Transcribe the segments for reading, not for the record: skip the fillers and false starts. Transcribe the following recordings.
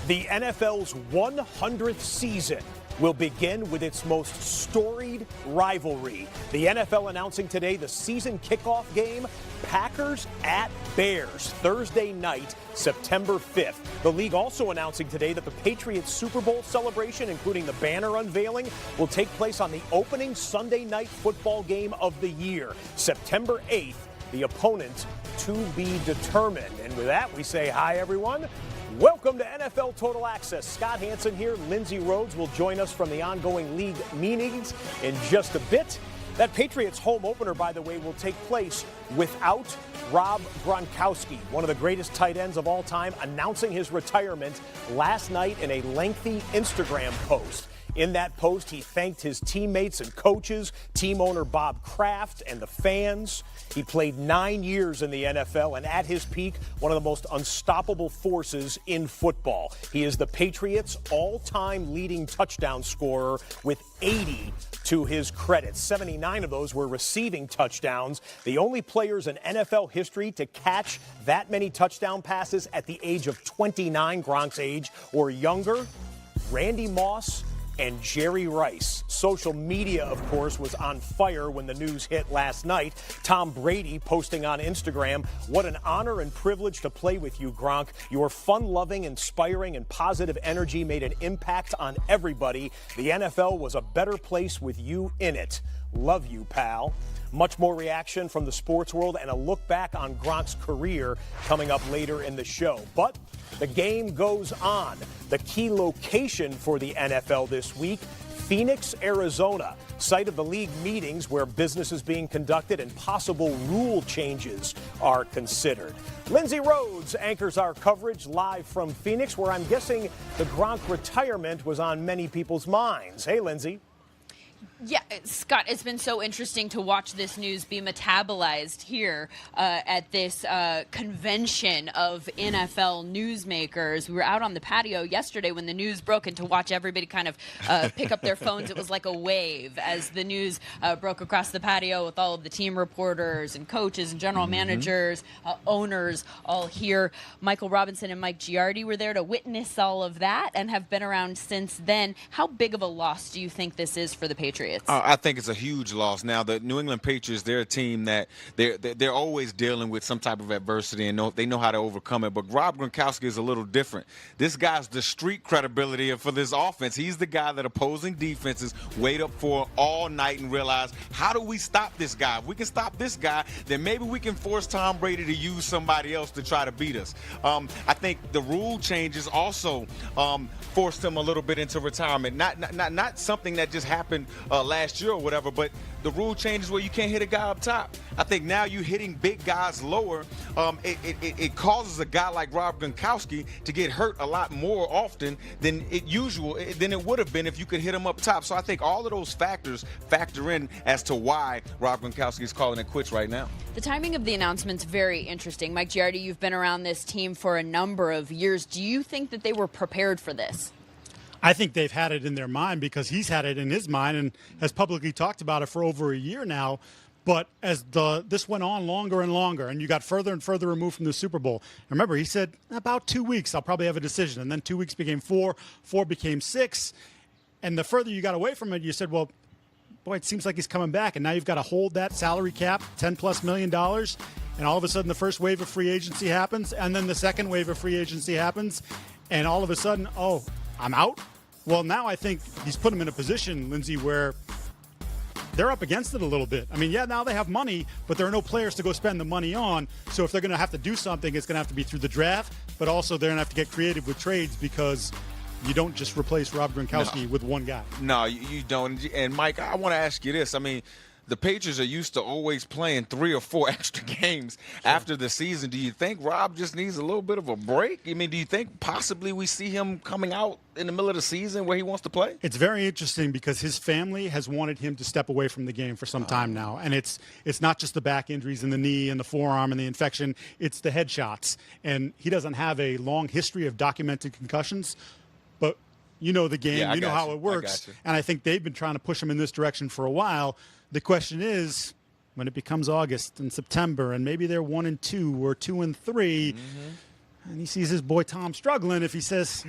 The NFL's 100th season will begin with its most storied rivalry. The NFL announcing today the season kickoff game, Packers at Bears, Thursday night, September 5th. The league also announcing today that the Patriots Super Bowl celebration, including the banner unveiling, will take place on the opening Sunday night football game of the year, September 8th. The opponent to be determined. And with that, we say hi, everyone. Welcome to NFL Total Access. Scott Hanson here. Lindsey Rhodes will join us from the ongoing league meetings in just a bit. That Patriots home opener, by the way, will take place without Rob Gronkowski, one of the greatest tight ends of all time, announcing his retirement last night in a lengthy Instagram post. In that post, he thanked his teammates and coaches, team owner Bob Kraft, and the fans. He played 9 years in the NFL, and at his peak, one of the most unstoppable forces in football. He is the Patriots' all-time leading touchdown scorer with 80 to his credit. 79 of those were receiving touchdowns. The only players in NFL history to catch that many touchdown passes at the age of 29, Gronk's age, or younger, Randy Moss and Jerry Rice. Social media, of course, was on fire when the news hit last night. Tom Brady posting on Instagram, "What an honor and privilege to play with you, Gronk. Your fun-loving, inspiring, and positive energy made an impact on everybody. The NFL was a better place with you in it. Love you, pal." Much more reaction from the sports world and a look back on Gronk's career coming up later in the show. But the game goes on. The key location for the NFL this week, Phoenix, Arizona, site of the league meetings where business is being conducted and possible rule changes are considered. Lindsey Rhodes anchors our coverage live from Phoenix, where I'm guessing the Gronk retirement was on many people's minds. Hey, Lindsey. Yeah, Scott, it's been so interesting to watch this news be metabolized here at this convention of NFL newsmakers. We were out on the patio yesterday when the news broke, and to watch everybody kind of pick up their phones, it was like a wave as the news broke across the patio with all of the team reporters and coaches and general managers, owners all here. Michael Robinson and Mike Giardi were there to witness all of that and have been around since then. How big of a loss do you think this is for the Patriots? I think it's a huge loss. Now, the New England Patriots, they're a team that they're always dealing with some type of adversity, and they know how to overcome it. But Rob Gronkowski is a little different. This guy's the street credibility for this offense. He's the guy that opposing defenses wait up for all night and realize, how do we stop this guy? If we can stop this guy, then maybe we can force Tom Brady to use somebody else to try to beat us. I think the rule changes also forced him a little bit into retirement. Not something that just happened last year or whatever, but the rule changes where you can't hit a guy up top. I think now you're hitting big guys lower. It causes a guy like Rob Gronkowski to get hurt a lot more often than it would have been if you could hit him up top. So I think all of those factors factor in as to why Rob Gronkowski is calling it quits right now. The timing of the announcement's very interesting. Mike Giardi, you've been around this team for a number of years. Do you think that they were prepared for this? I think they've had it in their mind because he's had it in his mind and has publicly talked about it for over a year now. But as this went on longer and longer, and you got further and further removed from the Super Bowl, remember, he said, about 2 weeks, I'll probably have a decision. And then 2 weeks became 4, 4 became 6. And the further you got away from it, you said, well, boy, it seems like he's coming back. And now you've got to hold that salary cap, $10+ million. And all of a sudden, the first wave of free agency happens. And then the second wave of free agency happens. And all of a sudden, oh, I'm out? Well, now I think he's put them in a position, Lindsey, where they're up against it a little bit. I mean, yeah, now they have money, but there are no players to go spend the money on. So if they're going to have to do something, it's going to have to be through the draft, but also they're going to have to get creative with trades because you don't just replace Rob Gronkowski with one guy. No, you don't. And, Mike, I want to ask you this. I mean, the Patriots are used to always playing 3 or 4 extra games after the season. Do you think Rob just needs a little bit of a break? I mean, do you think possibly we see him coming out in the middle of the season where he wants to play? It's very interesting because his family has wanted him to step away from the game for some time now. And it's not just the back injuries in the knee and the forearm and the infection. It's the headshots. And he doesn't have a long history of documented concussions. But you know the game. You know how it works. And I think they've been trying to push him in this direction for a while. The question is, when it becomes August and September, and maybe they're 1-2 or 2-3, And he sees his boy Tom struggling if he says,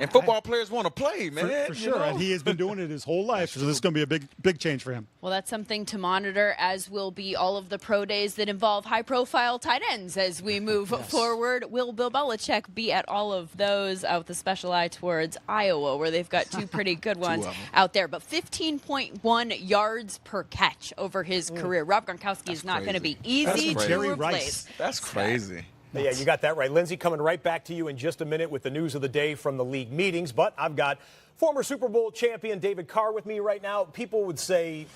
And football players want to play, man. for sure. And he has been doing it his whole life. So this is going to be a big change for him. Well, that's something to monitor, as will be all of the pro days that involve high-profile tight ends as we move forward. Will Bill Belichick be at all of those with a special eye towards Iowa, where they've got two pretty good ones out there? But 15.1 yards per catch over his career. Rob Gronkowski is not going to be easy to Jerry replace. Rice. That's crazy. Yeah, you got that right. Lindsay, coming right back to you in just a minute with the news of the day from the league meetings. But I've got former Super Bowl champion David Carr with me right now. People would say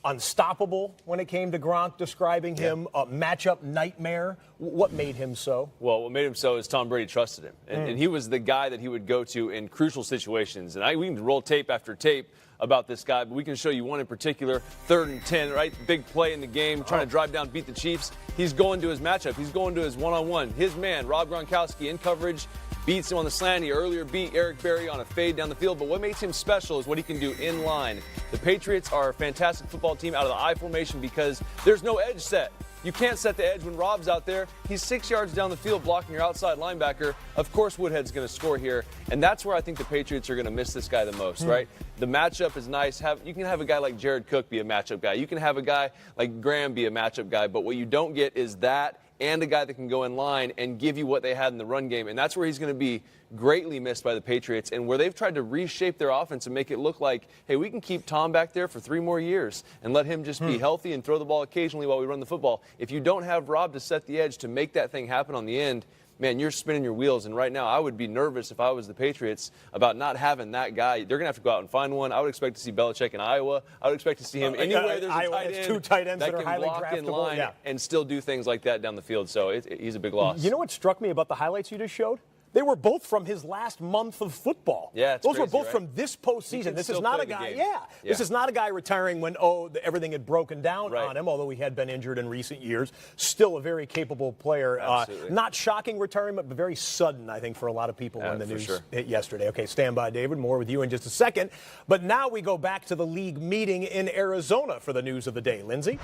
unstoppable when it came to Gronk, describing him a matchup nightmare. What made him so? Well, what made him so is Tom Brady trusted him. And he was the guy that he would go to in crucial situations. And we can roll tape after tape about this guy, but we can show you one in particular, 3rd and 10, right? Big play in the game, trying to drive down, beat the Chiefs. He's going to his matchup. He's going to his one-on-one. His man, Rob Gronkowski, in coverage, beats him on the slant. He earlier beat Eric Berry on a fade down the field, but what makes him special is what he can do in line. The Patriots are a fantastic football team out of the I formation because there's no edge set. You can't set the edge when Rob's out there. He's 6 yards down the field blocking your outside linebacker. Of course, Woodhead's going to score here, and that's where I think the Patriots are going to miss this guy the most, right? The matchup is nice. You can have a guy like Jared Cook be a matchup guy. You can have a guy like Graham be a matchup guy, but what you don't get is that and a guy that can go in line and give you what they had in the run game, and that's where he's going to be greatly missed by the Patriots, and where they've tried to reshape their offense and make it look like, hey, we can keep Tom back there for 3 more years and let him just be healthy and throw the ball occasionally while we run the football. If you don't have Rob to set the edge to make that thing happen on the end, man, you're spinning your wheels. And right now, I would be nervous if I was the Patriots about not having that guy. They're going to have to go out and find one. I would expect to see Belichick in Iowa. I would expect to see him anywhere there's Iowa a tight has end 2 tight ends that can are highly block in draftable. line and still do things like that down the field. So he's a big loss. You know what struck me about the highlights you just showed? They were both from his last month of football. Yeah, it's those crazy, were both right? from this postseason. This is still not play a the guy. game. Yeah, this is not a guy retiring when everything had broken down Right. on him. Although he had been injured in recent years, still a very capable player. Not shocking retirement, but very sudden, I think, for a lot of people when the news hit yesterday. Okay, stand by, David. More with you in just a second. But now we go back to the league meeting in Arizona for the news of the day. Lindsay.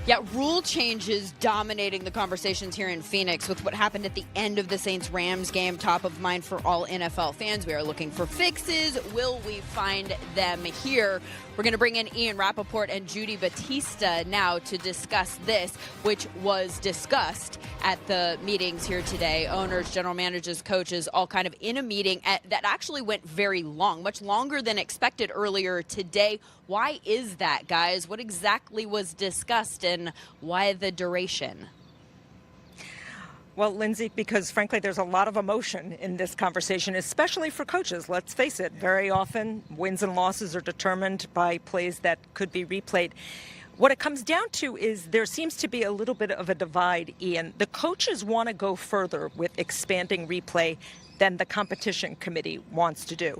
Yeah, rule changes dominating the conversations here in Phoenix with what happened at the end of the Saints-Rams game, top of mind for all NFL fans. We are looking for fixes. Will we find them here? We're going to bring in Ian Rappaport and Judy Batista now to discuss this, which was discussed at the meetings here today. Owners, general managers, coaches, all kind of in a meeting that actually went very long, much longer than expected earlier today. Why is that, guys? What exactly was discussed and why the duration? Well, Lindsay, because frankly, there's a lot of emotion in this conversation, especially for coaches. Let's face it, very often wins and losses are determined by plays that could be replayed. What it comes down to is there seems to be a little bit of a divide, Ian. The coaches want to go further with expanding replay than the competition committee wants to do.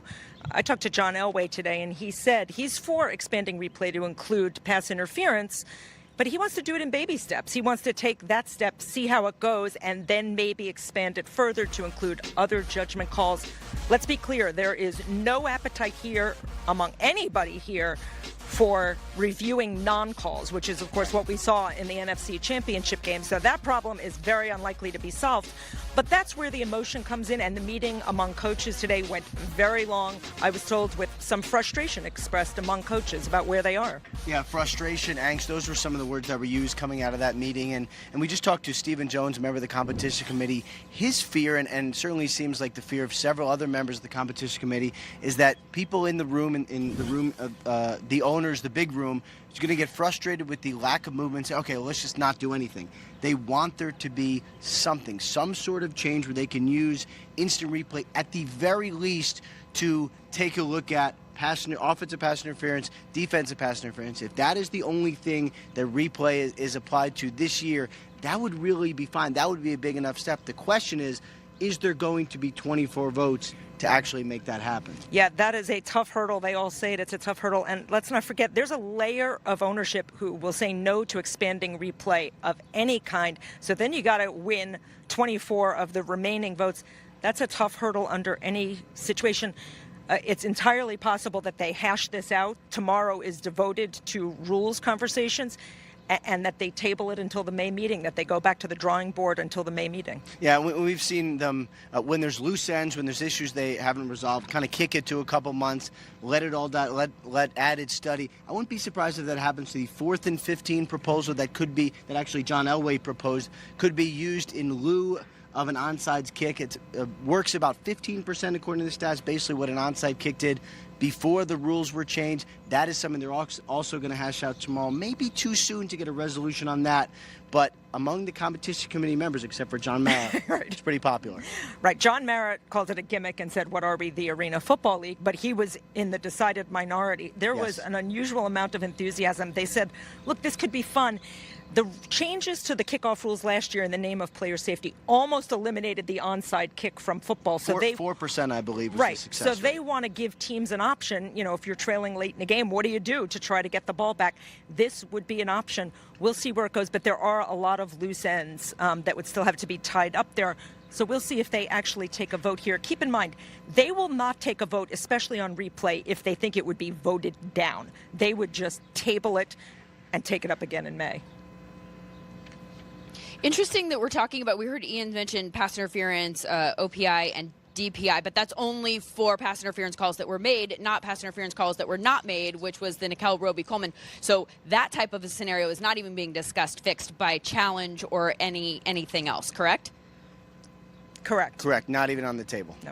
I talked to John Elway today, and he said he's for expanding replay to include pass interference, but he wants to do it in baby steps. He wants to take that step, see how it goes, and then maybe expand it further to include other judgment calls. Let's be clear, there is no appetite here among anybody here for reviewing non-calls, which is, of course, what we saw in the NFC Championship game. So that problem is very unlikely to be solved. But that's where the emotion comes in, and the meeting among coaches today went very long. I was told with some frustration expressed among coaches about where they are. Yeah, frustration, angst, those were some of the words that were used coming out of that meeting. And we just talked to Stephen Jones, a member of the competition committee. His fear, and certainly seems like the fear of several other members of the competition committee, is that people in the room, in the room, the owners, the big room, is going to get frustrated with the lack of movement and say, okay, well, let's just not do anything. They want there to be something, some sort of change where they can use instant replay at the very least to take a look at offensive pass interference, defensive pass interference. If that is the only thing that replay is applied to this year, that would really be fine. That would be a big enough step. The question is there going to be 24 votes to actually make that happen? Yeah, that is a tough hurdle. They all say it's a tough hurdle. And let's not forget, there's a layer of ownership who will say no to expanding replay of any kind. So then you got to win 24 of the remaining votes. That's a tough hurdle under any situation. It's entirely possible that they hash this out. Tomorrow is devoted to rules conversations. and that they table it until the May meeting, that they go back to the drawing board until the May meeting. Yeah, we've seen them when there's loose ends, when there's issues they haven't resolved, kind of kick it to a couple months, let it all die, let added study. I wouldn't be surprised if that happens to the 4th and 15 proposal that actually John Elway proposed, could be used in lieu of an onside kick. It works about 15% according to the stats, basically what an onside kick did before the rules were changed. That is something they're also going to hash out tomorrow. Maybe too soon to get a resolution on that, but among the competition committee members, except for John Mara, right. It's pretty popular. Right. John Mara called it a gimmick and said, what are we, the Arena Football League? But he was in the decided minority. There was an unusual amount of enthusiasm. They said, look, this could be fun. The changes to the kickoff rules last year in the name of player safety almost eliminated the onside kick from football. So 4%, I believe, was the success rate. So they want to give teams an option. You know, if you're trailing late in a game, what do you do to try to get the ball back? This would be an option. We'll see where it goes, but there are a lot of loose ends that would still have to be tied up there. So we'll see if they actually take a vote here. Keep in mind, they will not take a vote, especially on replay, if they think it would be voted down. They would just table it and take it up again in May. Interesting that we're talking about, we heard Ian mention pass interference, OPI, and DPI, but that's only for pass interference calls that were made, not pass interference calls that were not made, which was the Nickel Roby-Coleman. So that type of a scenario is not even being discussed, fixed by challenge or anything else, correct? Correct. Not even on the table. No.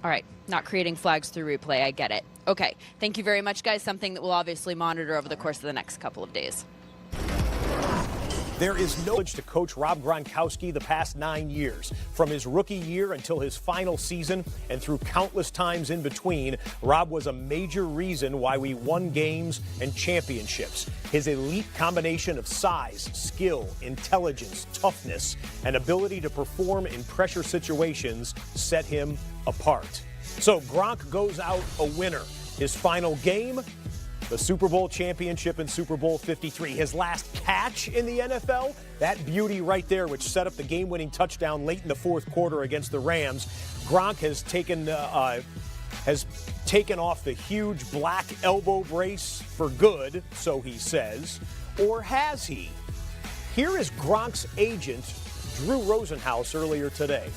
All right. Not creating flags through replay. I get it. Okay. Thank you very much, guys. Something that we'll obviously monitor over the course of the next couple of days. There is no knowledge to coach Rob Gronkowski the past 9 years. From his rookie year until his final season and through countless times in between, Rob was a major reason why we won games and championships. His elite combination of size, skill, intelligence, toughness, and ability to perform in pressure situations set him apart. So Gronk goes out a winner. His final game, the Super Bowl championship in Super Bowl 53. His last catch in the NFL, that beauty right there, which set up the game-winning touchdown late in the fourth quarter against the Rams. Gronk has taken off the huge black elbow brace for good, so he says. Or has he? Here is Gronk's agent, Drew Rosenhaus, earlier today.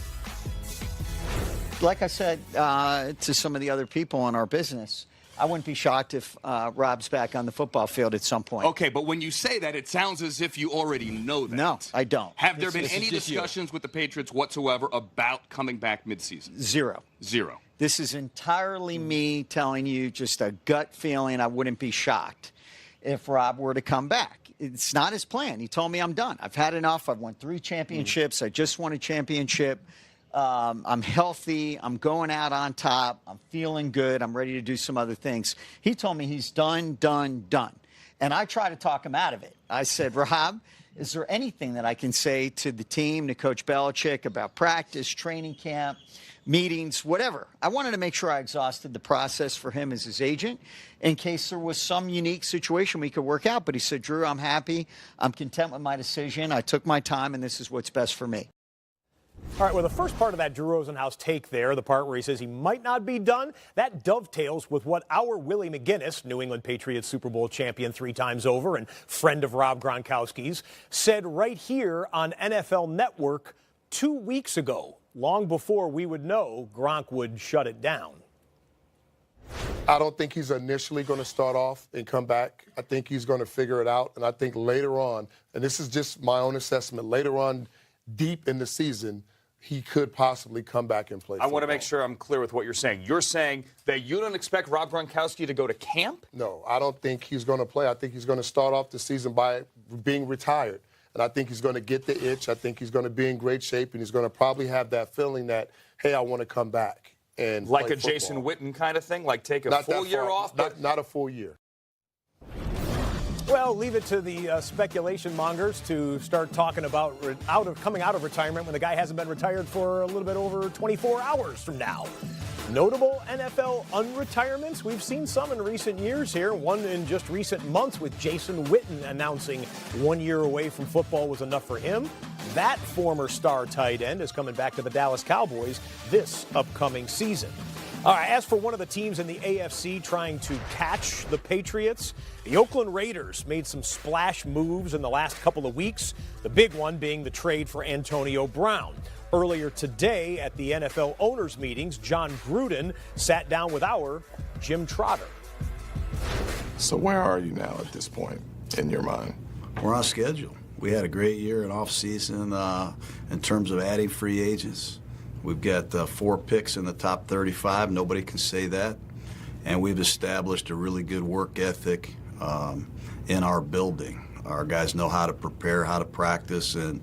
Like I said to some of the other people in our business, I wouldn't be shocked if Rob's back on the football field at some point. Okay, but when you say that, it sounds as if you already know that. No, I don't. Have there been any discussions with the Patriots whatsoever about coming back midseason? Zero. This is entirely me telling you just a gut feeling. I wouldn't be shocked if Rob were to come back. It's not his plan. He told me I'm done. I've had enough. I've won 3 championships. I just won a championship. I'm healthy. I'm going out on top. I'm feeling good. I'm ready to do some other things. He told me he's done. And I try to talk him out of it. I said, Rob, is there anything that I can say to the team, to Coach Belichick about practice, training camp, meetings, whatever? I wanted to make sure I exhausted the process for him as his agent in case there was some unique situation we could work out. But he said, Drew, I'm happy. I'm content with my decision. I took my time, and this is what's best for me. All right, well, the first part of that Drew Rosenhaus take there, the part where he says he might not be done, that dovetails with what our Willie McGinnis, New England Patriots Super Bowl champion 3 times over and friend of Rob Gronkowski's, said right here on NFL Network 2 weeks ago, long before we would know Gronk would shut it down. I don't think he's initially going to start off and come back. I think he's going to figure it out, and I think later on, and this is just my own assessment, later on deep in the season, he could possibly come back and play football. I want to make sure I'm clear with what you're saying. You're saying that you don't expect Rob Gronkowski to go to camp? No, I don't think he's going to play. I think he's going to start off the season by being retired. And I think he's going to get the itch. I think he's going to be in great shape, and he's going to probably have that feeling that, hey, I want to come back and like play a football. Jason Witten kind of thing? Like take a full year off? Not a full year. Well, leave it to the speculation mongers to start talking about coming out of retirement when the guy hasn't been retired for a little bit over 24 hours from now. Notable NFL unretirements. We've seen some in recent years here. One in just recent months with Jason Witten announcing 1 year away from football was enough for him. That former star tight end is coming back to the Dallas Cowboys this upcoming season. All right, as for one of the teams in the AFC trying to catch the Patriots, the Oakland Raiders made some splash moves in the last couple of weeks, the big one being the trade for Antonio Brown. Earlier today at the NFL owners' meetings, John Gruden sat down with our Jim Trotter. So where are you now at this point in your mind? We're on schedule. We had a great year in offseason in terms of adding free agents. We've got 4 picks in the top 35. Nobody can say that. And we've established a really good work ethic in our building. Our guys know how to prepare, how to practice, and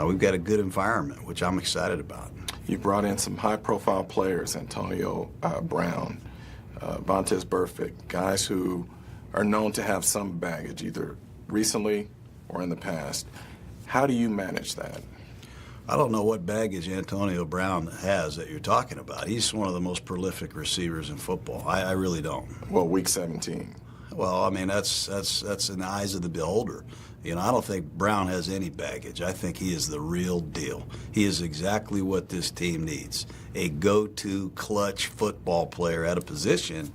we've got a good environment, which I'm excited about. You brought in some high-profile players, Antonio Brown, Vontaze Burfict, guys who are known to have some baggage, either recently or in the past. How do you manage that? I don't know what baggage Antonio Brown has that you're talking about. He's one of the most prolific receivers in football. I really don't. Well, week 17. Well, I mean, that's in the eyes of the beholder. You know, I don't think Brown has any baggage. I think he is the real deal. He is exactly what this team needs, a go-to clutch football player at a position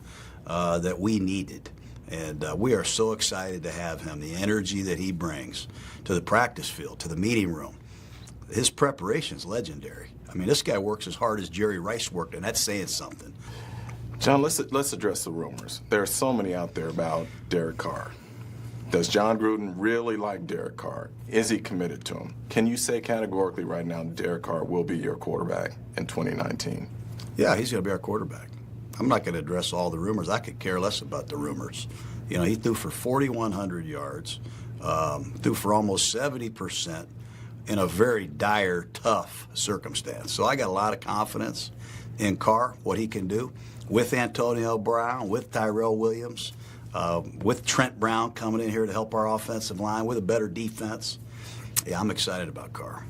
that we needed. And we are so excited to have him, the energy that he brings to the practice field, to the meeting room. His preparation is legendary. I mean, this guy works as hard as Jerry Rice worked, and that's saying something. John, let's address the rumors. There are so many out there about Derek Carr. Does John Gruden really like Derek Carr? Is he committed to him? Can you say categorically right now Derek Carr will be your quarterback in 2019? Yeah, he's going to be our quarterback. I'm not going to address all the rumors. I could care less about the rumors. You know, he threw for 4,100 yards, threw for almost 70% in a very dire, tough circumstance. So I got a lot of confidence in Carr, what he can do with Antonio Brown, with Tyrell Williams, with Trent Brown coming in here to help our offensive line with a better defense. Yeah, I'm excited about Carr.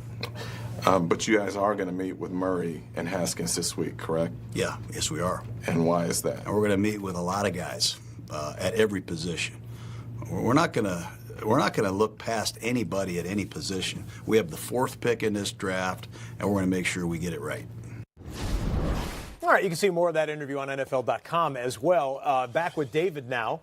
But you guys are going to meet with Murray and Haskins this week, correct? Yeah, yes we are. And why is that? And we're going to meet with a lot of guys at every position. We're not going to look past anybody at any position. We have the 4th pick in this draft, and we're going to make sure we get it right. All right, you can see more of that interview on NFL.com as well. Back with David now.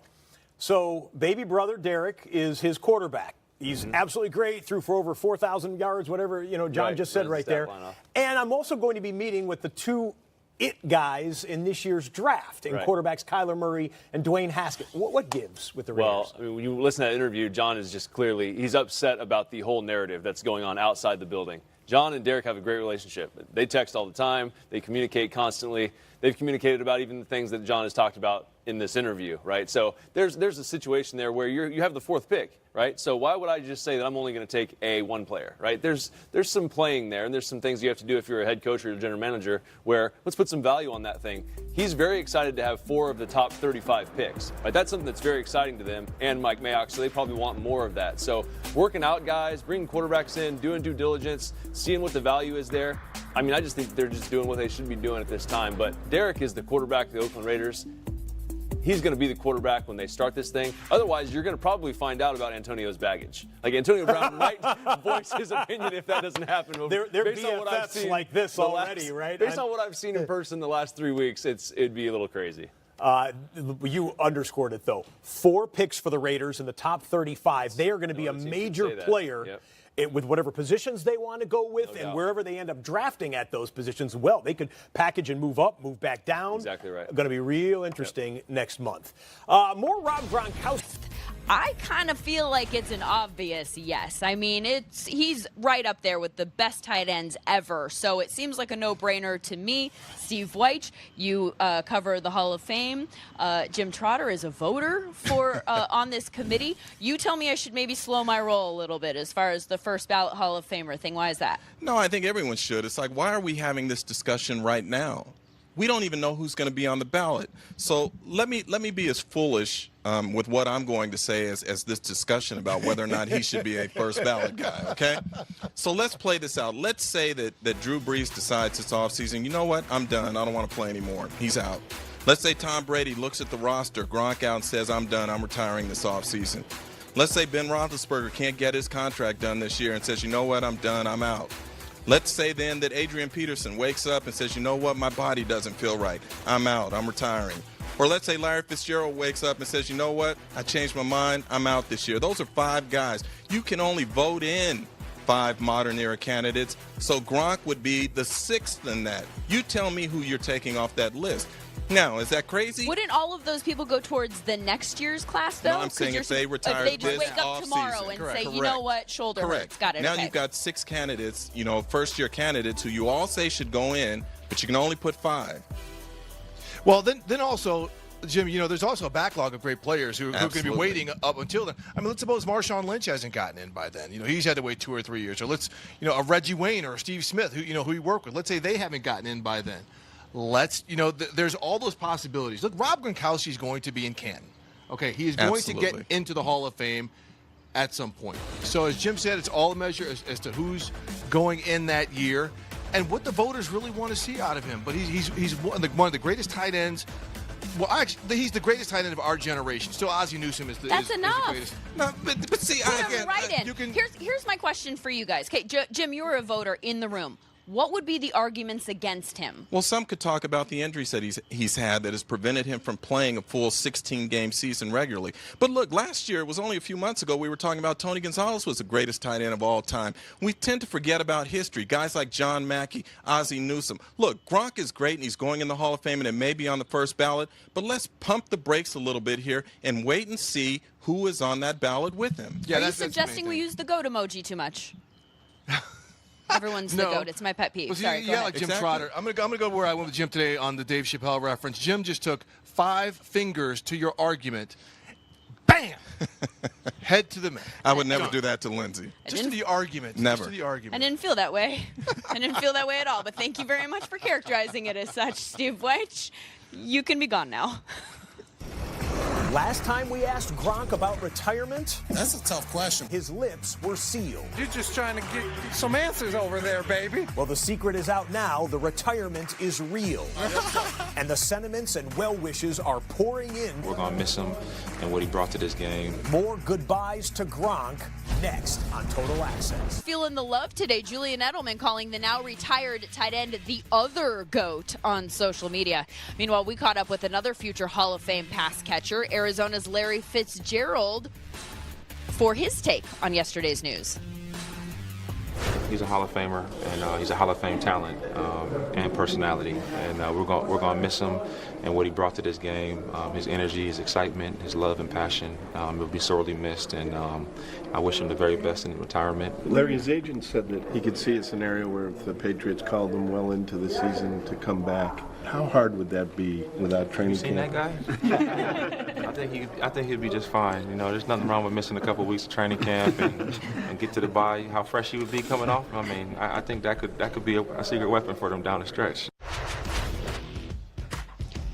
So, baby brother Derek is his quarterback. He's absolutely great, threw for over 4,000 yards, whatever, John just said right there. And I'm also going to be meeting with the 2 it guys in this year's draft, in quarterbacks Kyler Murray and Dwayne Haskins. What gives with the Raiders? Well, I mean, when you listen to that interview, John is just clearly, he's upset about the whole narrative that's going on outside the building. John and Derek have a great relationship. They text all the time. They communicate constantly. They've communicated about even the things that John has talked about in this interview, right? So there's a situation there where you have the 4th pick, right? So why would I just say that I'm only going to take one player, right? There's some playing there, and there's some things you have to do if you're a head coach or a general manager where let's put some value on that thing. He's very excited to have 4 of the top 35 picks, right? That's something that's very exciting to them and Mike Mayock, so they probably want more of that. So working out guys, bringing quarterbacks in, doing due diligence, seeing what the value is there. I mean, I just think they're just doing what they should be doing at this time. But Derek is the quarterback of the Oakland Raiders. He's going to be the quarterback when they start this thing. Otherwise, you're going to probably find out about Antonio's baggage. Like, Antonio Brown might voice his opinion if that doesn't happen. They're BFFs like this already, right? Based on what I've seen in person the last 3 weeks, it'd be a little crazy. You underscored it, though. 4 picks for the Raiders in the top 35. They are going to be a major player with whatever positions they want to go with, and wherever they end up drafting at those positions. Well, they could package and move up, move back down. Exactly right. Going to be real interesting next month. More Rob Gronkowski. I kind of feel like it's an obvious yes. I mean, he's right up there with the best tight ends ever, so it seems like a no-brainer to me. Steve Wyche, you cover the Hall of Fame. Jim Trotter is a voter for on this committee. You tell me I should maybe slow my roll a little bit as far as the first ballot Hall of Famer thing. Why is that? No, I think everyone should. It's like, why are we having this discussion right now? We don't even know who's going to be on the ballot. So let me be as foolish with what I'm going to say as this discussion about whether or not he should be a first ballot guy, okay? So let's play this out. Let's say that Drew Brees decides this offseason, you know what, I'm done. I don't want to play anymore. He's out. Let's say Tom Brady looks at the roster, Gronk out, and says, I'm done. I'm retiring this offseason. Let's say Ben Roethlisberger can't get his contract done this year and says, you know what, I'm done. I'm out. Let's say then that Adrian Peterson wakes up and says, you know what, my body doesn't feel right. I'm out. I'm retiring. Or let's say Larry Fitzgerald wakes up and says, you know what, I changed my mind. I'm out this year. Those are 5 guys. You can only vote in 5 modern era candidates. So Gronk would be the 6th in that. You tell me who you're taking off that list. Now, is that crazy? Wouldn't all of those people go towards the next year's class, though? No, I'm saying if they retire if they this just wake up tomorrow and say, you know what, shoulder hurts. Got it. Now okay. you've got 6 candidates, first-year candidates who you all say should go in, but you can only put 5. Well, then also, Jim, there's also a backlog of great players who could be waiting up until then. I mean, let's suppose Marshawn Lynch hasn't gotten in by then. He's had to wait 2 or 3 years. Or let's, a Reggie Wayne or a Steve Smith, who he worked with. Let's say they haven't gotten in by then. There's all those possibilities. Look, Rob Gronkowski is going to be in Canton. Okay, he is going to get into the Hall of Fame at some point. So as Jim said, it's all a measure as to who's going in that year and what the voters really want to see out of him. But he's one of the greatest tight ends. Well, actually, he's the greatest tight end of our generation. Still, Ozzie Newsome is the greatest. No, but see, Here's my question for you guys. Okay, Jim, you were a voter in the room. What would be the arguments against him? Well, some could talk about the injuries that he's had that has prevented him from playing a full 16-game season regularly. But look, last year, it was only a few months ago, we were talking about Tony Gonzalez was the greatest tight end of all time. We tend to forget about history. Guys like John Mackey, Ozzie Newsome. Look, Gronk is great, and he's going in the Hall of Fame, and it may be on the first ballot. But let's pump the brakes a little bit here and wait and see who is on that ballot with him. Are you suggesting we use the goat emoji too much? Everyone's the goat. It's my pet peeve. Well, see, Sorry, go ahead. like Jim Trotter. I'm gonna go where I went with Jim today on the Dave Chappelle reference. Jim just took 5 fingers to your argument. Bam! Head to the man. I would never do that to Lindsay. Just to the argument. Never. Just to the argument. I didn't feel that way. I didn't feel that way at all. But thank you very much for characterizing it as such, Steve Welch. You can be gone now. Last time we asked Gronk about retirement, that's a tough question. His lips were sealed. You're just trying to get some answers over there, baby. Well, the secret is out now. The retirement is real. And the sentiments and well wishes are pouring in. We're going to miss him and what he brought to this game. More goodbyes to Gronk next on Total Access. Feeling the love today, Julian Edelman calling the now retired tight end the other GOAT on social media. Meanwhile, we caught up with another future Hall of Fame pass catcher, Arizona's Larry Fitzgerald, for his take on yesterday's news. He's a Hall of Famer, and he's a Hall of Fame talent and personality. And we're going to miss him and what he brought to this game, his energy, his excitement, his love and passion. He'll be sorely missed, and I wish him the very best in retirement. Larry's agent said that he could see a scenario where if the Patriots called him well into the season to come back. How hard would that be without training camp? You seen that guy? I think he'd be just fine. There's nothing wrong with missing a couple weeks of training camp and get to the bye. How fresh he would be coming off. I mean, I think that could be a secret weapon for them down the stretch.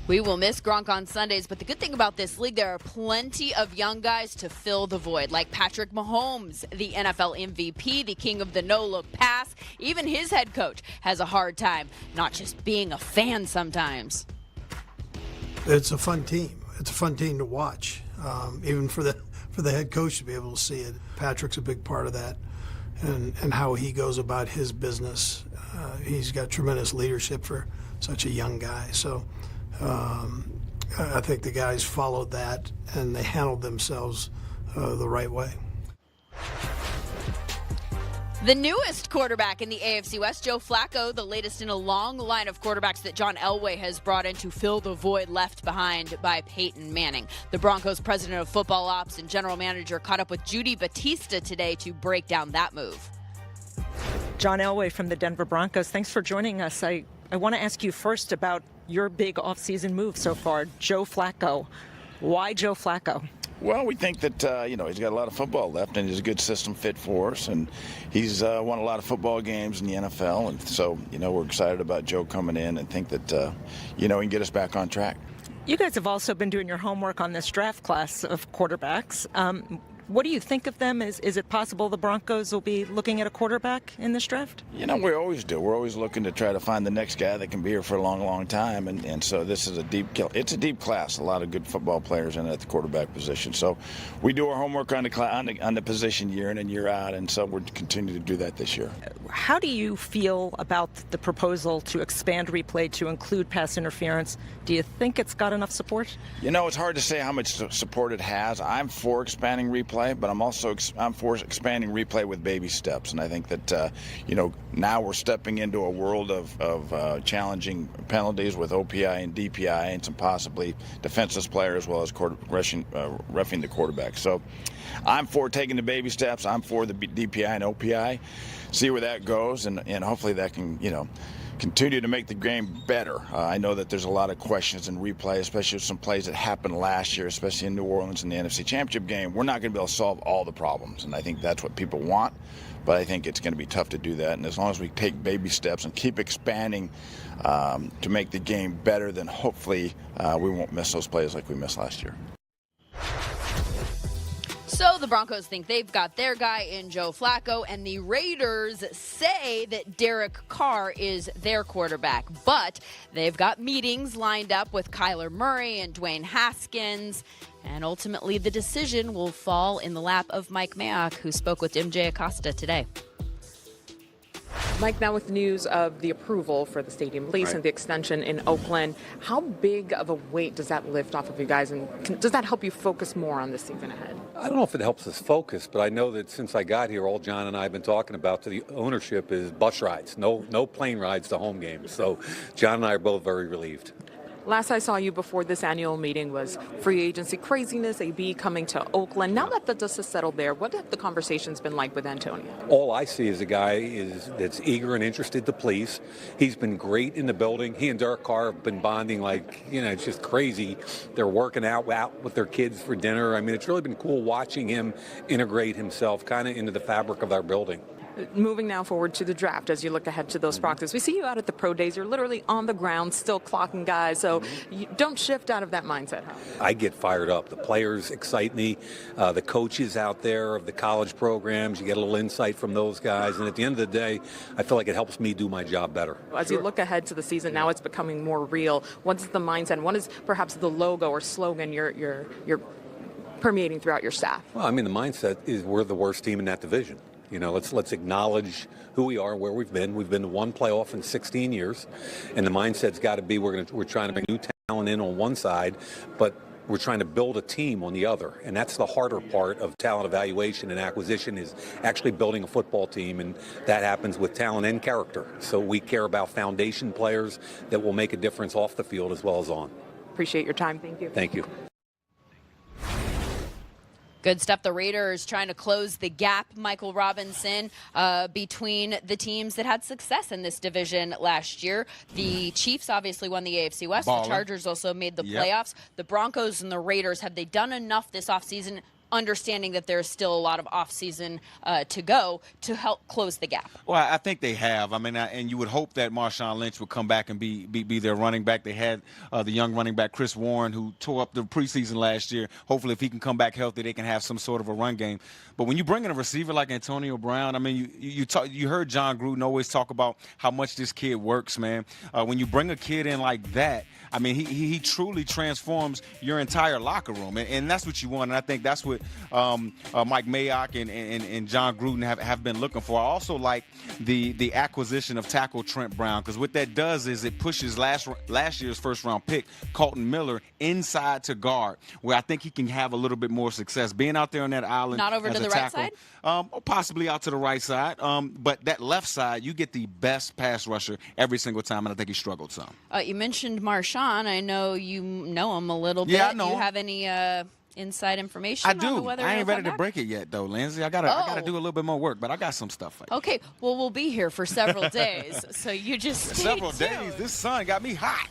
We will miss Gronk on Sundays, but the good thing about this league, there are plenty of young guys to fill the void, like Patrick Mahomes, the NFL MVP, the king of the no-look pass. Even his head coach has a hard time not just being a fan sometimes. It's a fun team. It's a fun team to watch, even for the head coach to be able to see it. Patrick's a big part of that, and how he goes about his business. He's got tremendous leadership for such a young guy. So. I think the guys followed that and they handled themselves the right way. The newest quarterback in the AFC West, Joe Flacco, the latest in a long line of quarterbacks that John Elway has brought in to fill the void left behind by Peyton Manning. The Broncos president of football ops and general manager caught up with Judy Batista today to break down that move. John Elway from the Denver Broncos, thanks for joining us. I want to ask you first about your big offseason move so far, Joe Flacco. Why Joe Flacco? Well, we think that, he's got a lot of football left, and he's a good system fit for us, and he's won a lot of football games in the NFL, and so, we're excited about Joe coming in and think that, he can get us back on track. You guys have also been doing your homework on this draft class of quarterbacks. What do you think of them? Is it possible the Broncos will be looking at a quarterback in this draft? You know, we always do. We're always looking to try to find the next guy that can be here for a long, long time. And so this is a deep class. A lot of good football players in at the quarterback position. So we do our homework on the position year in and year out. And so we're continuing to do that this year. How do you feel about the proposal to expand replay to include pass interference? Do you think it's got enough support? You know, it's hard to say how much support it has. I'm for expanding replay, but I'm for expanding replay with baby steps. And I think that, now we're stepping into a world of challenging penalties with OPI and DPI and some possibly defenseless player as well as reffing the quarterback. So I'm for taking the baby steps. I'm for the DPI and OPI. See where that goes, and hopefully that can, continue to make the game better. I know that there's a lot of questions in replay, especially with some plays that happened last year, especially in New Orleans in the NFC Championship game. We're not going to be able to solve all the problems, and I think that's what people want, but I think it's going to be tough to do that. And as long as we take baby steps and keep expanding to make the game better, then hopefully we won't miss those plays like we missed last year. So the Broncos think they've got their guy in Joe Flacco, and the Raiders say that Derek Carr is their quarterback. But they've got meetings lined up with Kyler Murray and Dwayne Haskins, and ultimately the decision will fall in the lap of Mike Mayock, who spoke with MJ Acosta today. Mike, now with news of the approval for the stadium lease and the extension in Oakland, how big of a weight does that lift off of you guys, and does that help you focus more on the season ahead? I don't know if it helps us focus, but I know that since I got here, all John and I have been talking about to the ownership is bus rides, no plane rides to home games. So John and I are both very relieved. Last I saw you before this annual meeting was free agency craziness, AB coming to Oakland. Now that the dust has settled there, what have the conversations been like with Antonio? All I see is a guy that's eager and interested to please. He's been great in the building. He and Derek Carr have been bonding like, it's just crazy. They're working out with their kids for dinner. I mean, it's really been cool watching him integrate himself kind of into the fabric of our building. Moving now forward to the draft, as you look ahead to those proxies, we see you out at the pro days. You're literally on the ground, still clocking guys, so you don't shift out of that mindset, huh? I get fired up. The players excite me. The coaches out there of the college programs, you get a little insight from those guys, and at the end of the day, I feel like it helps me do my job better. As you look ahead to the season, now it's becoming more real. What's the mindset? What is perhaps the logo or slogan you're permeating throughout your staff? Well, I mean, the mindset is we're the worst team in that division. Let's acknowledge who we are, where we've been. We've been to one playoff in 16 years, and the mindset's got to be we're trying to bring new talent in on one side, but we're trying to build a team on the other, and that's the harder part of talent evaluation and acquisition is actually building a football team, and that happens with talent and character. So we care about foundation players that will make a difference off the field as well as on. Appreciate your time. Thank you. Thank you. Good stuff. The Raiders trying to close the gap, Michael Robinson, between the teams that had success in this division last year. The Chiefs obviously won the AFC West. The Chargers also made the playoffs. The Broncos and the Raiders, have they done enough this offseason, understanding that there's still a lot of offseason to go, to help close the gap? Well, I think they have. I mean, and you would hope that Marshawn Lynch would come back and be their running back. They had the young running back Chris Warren, who tore up the preseason last year. Hopefully, if he can come back healthy, they can have some sort of a run game. But when you bring in a receiver like Antonio Brown, I mean, you heard John Gruden always talk about how much this kid works, man. When you bring a kid in like that, I mean, he truly transforms your entire locker room, and that's what you want. And I think that's what Mike Mayock and John Gruden have been looking for. I also like the acquisition of tackle Trent Brown, because what that does is it pushes last year's first-round pick, Colton Miller, inside to guard, where I think he can have a little bit more success. Being out there on that island. Not over to the right side? Or possibly out to the right side. But that left side, you get the best pass rusher every single time, and I think he struggled some. You mentioned Marshawn. I know you know him a little bit. Yeah, I know. Do you have any inside information? I do. On whether I ain't ready to back? break it yet, though, Lindsay. I gotta do a little bit more work, but I got some stuff. Okay. Well, we'll be here for several days, so you just stay several tuned. days. This sun got me hot.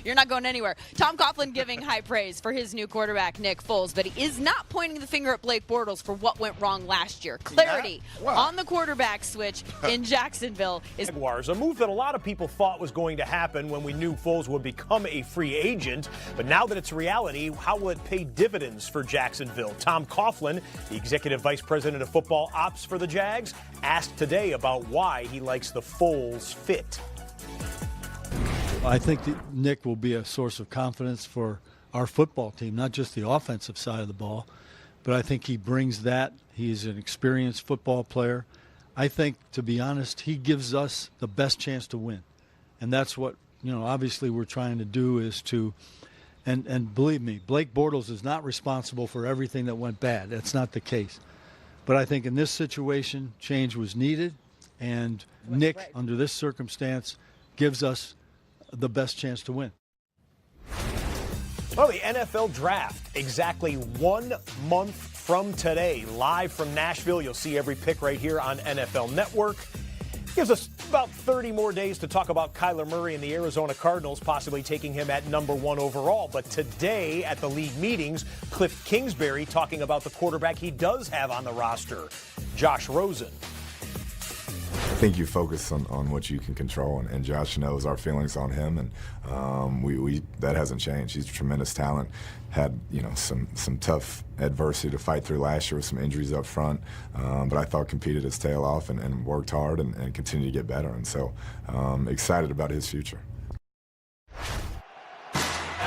You're not going anywhere. Tom Coughlin giving high praise for his new quarterback, Nick Foles, but he is not pointing the finger at Blake Bortles for what went wrong last year. Clarity on the quarterback switch in Jacksonville is Jaguars, a move that a lot of people thought was going to happen when we knew Foles would become a free agent. But now that it's reality, how will it pay dividends for Jacksonville? Tom Coughlin, the executive vice president of football ops for the Jags, asked today about why he likes the Foles fit. I think that Nick will be a source of confidence for our football team, not just the offensive side of the ball, but I think he brings that. He's an experienced football player. I think, to be honest, he gives us the best chance to win. And that's what, obviously we're trying to do is to, and believe me, Blake Bortles is not responsible for everything that went bad. That's not the case. But I think in this situation, change was needed, and Nick, under this circumstance, gives us the best chance to win. Well, the NFL Draft, exactly 1 month from today, live from Nashville. You'll see every pick right here on NFL Network. Gives us about 30 more days to talk about Kyler Murray and the Arizona Cardinals, possibly taking him at #1 overall. But today at the league meetings, Cliff Kingsbury talking about the quarterback he does have on the roster, Josh Rosen. I think you focus on what you can control, and Josh knows our feelings on him, and we that hasn't changed. He's a tremendous talent. Had some tough adversity to fight through last year with some injuries up front, but I thought competed his tail off and worked hard and continued to get better. And so excited about his future.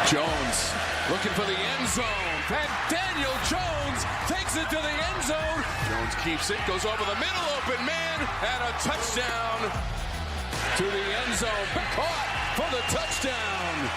Jones looking for the end zone. And Daniel Jones takes it to the end zone. Jones keeps it, goes over the middle, open man, and a touchdown to the end zone. Caught for the touchdown.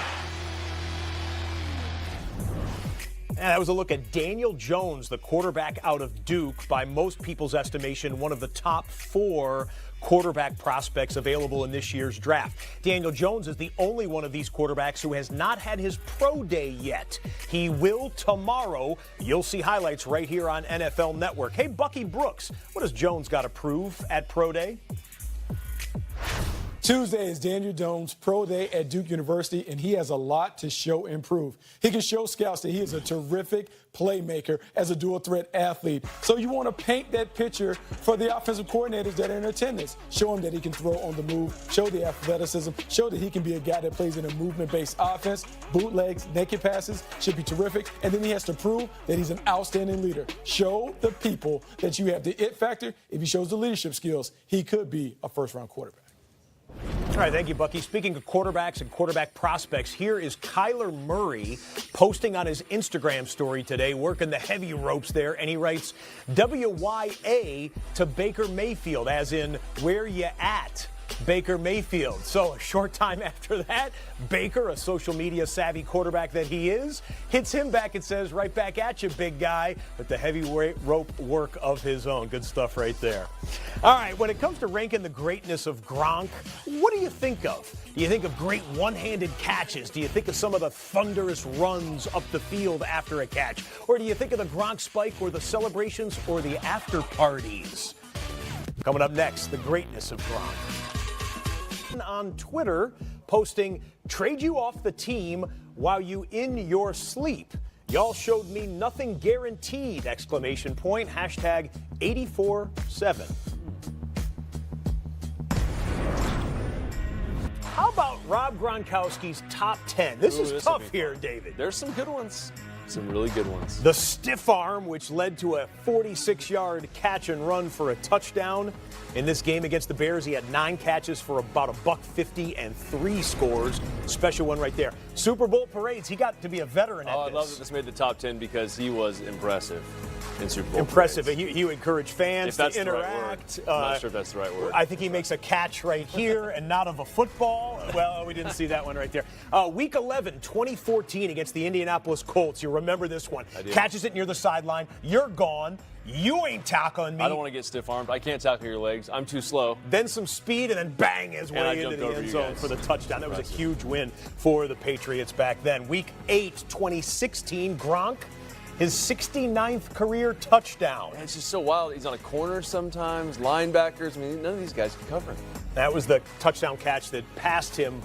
And that was a look at Daniel Jones, the quarterback out of Duke, by most people's estimation, one of the top 4 quarterback prospects available in this year's draft. Daniel Jones is the only one of these quarterbacks who has not had his pro day yet. He will tomorrow. You'll see highlights right here on NFL Network. Hey, Bucky Brooks, what has Jones got to prove at pro day? Tuesday is Daniel Jones' pro day at Duke University, and he has a lot to show and prove. He can show scouts that he is a terrific playmaker as a dual-threat athlete. So you want to paint that picture for the offensive coordinators that are in attendance. Show him that he can throw on the move, show the athleticism, show that he can be a guy that plays in a movement-based offense. Bootlegs, naked passes should be terrific. And then he has to prove that he's an outstanding leader. Show the people that you have the it factor. If he shows the leadership skills, he could be a first-round quarterback. All right, thank you, Bucky. Speaking of quarterbacks and quarterback prospects, here is Kyler Murray posting on his Instagram story today, working the heavy ropes there, and he writes, WYA to Baker Mayfield, as in, where you at? Baker Mayfield. So a short time after that, Baker, a social media savvy quarterback that he is, hits him back and says, right back at you, big guy, with the heavyweight rope work of his own. Good stuff right there. All right, when it comes to ranking the greatness of Gronk, what do you think of? Do you think of great one-handed catches? Do you think of some of the thunderous runs up the field after a catch? Or do you think of the Gronk spike or the celebrations or the after parties? Coming up next, the greatness of Gronk. On Twitter, posting, trade you off the team while you in your sleep. Y'all showed me nothing guaranteed, exclamation point, hashtag 84-7. How about Rob Gronkowski's top 10? This is tough here, David. There's some good ones. Some really good ones. The stiff arm, which led to a 46-yard catch and run for a touchdown. In this game against the Bears, he had 9 catches for about $150 and 3 scores. Special one right there. Super Bowl parades. He got to be a veteran at this. I love that this made the top 10 because he was impressive in Super Bowl impressive. parades. He would encourage fans to interact. The right word. I'm not sure if that's the right word. I think he makes a catch right here and not of a football. Well, we didn't see that one right there. Week 11, 2014 against the Indianapolis Colts. You remember this one. I do. Catches it near the sideline. You're gone. You ain't tackling me. I don't want to get stiff-armed. I can't tackle your legs. I'm too slow. Then some speed, and then bang his way into the end zone for the touchdown. That was a huge win for the Patriots back then. Week 8, 2016, Gronk, his 69th career touchdown. Man, it's just so wild. He's on a corner sometimes, linebackers. I mean, none of these guys can cover him. That was the touchdown catch that passed him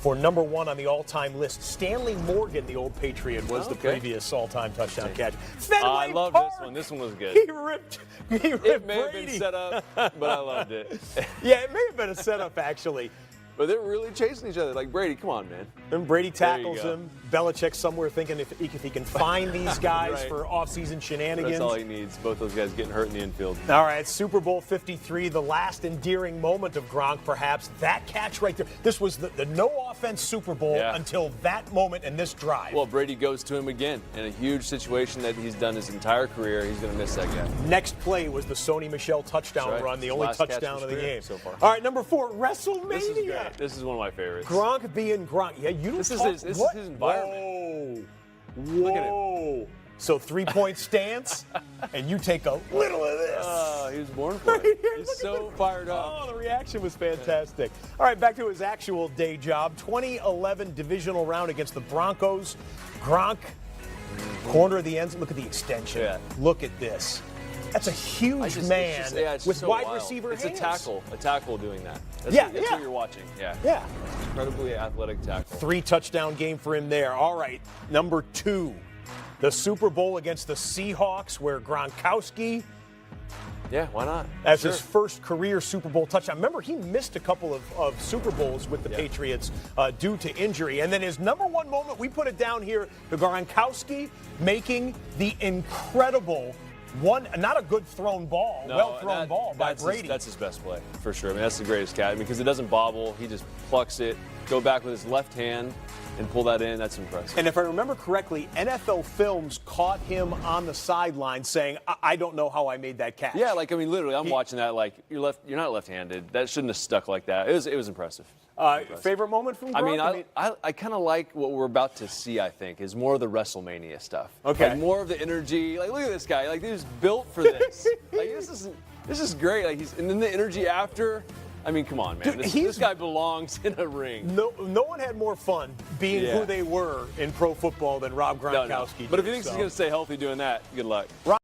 for number 1 on the all-time list. Stanley Morgan, the old Patriot, was the previous all-time touchdown catch. I love this one. This one was good. He ripped It may have Brady. been set up, but I loved it. Yeah, it may have been a setup, actually. But they're really chasing each other. Like, Brady, come on, man. And Brady tackles go. him. Belichick somewhere thinking if he can find these guys Right. for off-season shenanigans. That's all he needs. Both those guys getting hurt in the infield. All right, Super Bowl 53, the last endearing moment of Gronk, perhaps. That catch right there. This was the no-offense Super Bowl until that moment and this drive. Well, Brady goes to him again in a huge situation that he's done his entire career. He's going to miss that guy. Next play was the Sony Michel touchdown That's right. run, the only Last catch touchdown for of the Spear game. so far. All right, number 4, WrestleMania. This is great. This is one of my favorites. Gronk being Gronk. Yeah, you don't This is talk, his- this is what? his environment. Whoa. Look at him. Whoa. So 3-point stance, and you take a little of this. Oh, he was born for it. He's so fired up. Oh, the reaction was fantastic. All right, back to his actual day job. 2011 divisional round against the Broncos. Gronk, corner of the end zone. Look at the extension. Yeah. Look at this. That's a huge man it's with so wide wild. receiver It's hands. a tackle doing that. That's Yeah, what, that's yeah. what you're watching. Yeah. Yeah. Incredibly athletic tackle. 3-touchdown game for him there. All right, number 2, the Super Bowl against the Seahawks, where Gronkowski, Yeah, why not? as Sure. his first career Super Bowl touchdown. Remember, he missed a couple of Super Bowls with the Patriots due to injury. And then his number 1 moment, we put it down here, to Gronkowski making the incredible one, not a good thrown ball, well-thrown ball by Brady. That's his best play, for sure. I mean, that's the greatest catch because it doesn't bobble. He just plucks it, go back with his left hand, and pull that in. That's impressive. And if I remember correctly, NFL Films caught him on the sideline saying, I don't know how I made that catch. Yeah, like, I mean, literally, I'm watching that like, you're not left-handed. That shouldn't have stuck like that. It was impressive. Favorite moment from Gronk? I mean, I kind of like what we're about to see, I think, is more of the WrestleMania stuff. Okay. Like, more of the energy. Like, look at this guy. Like, he was built for this. Like, this is great. Like, and then the energy after. I mean, come on, man. Dude, This guy belongs in a ring. No one had more fun being who they were in pro football than Rob Gronkowski. No. But if did, he thinks so. he's going to stay healthy doing that, good luck.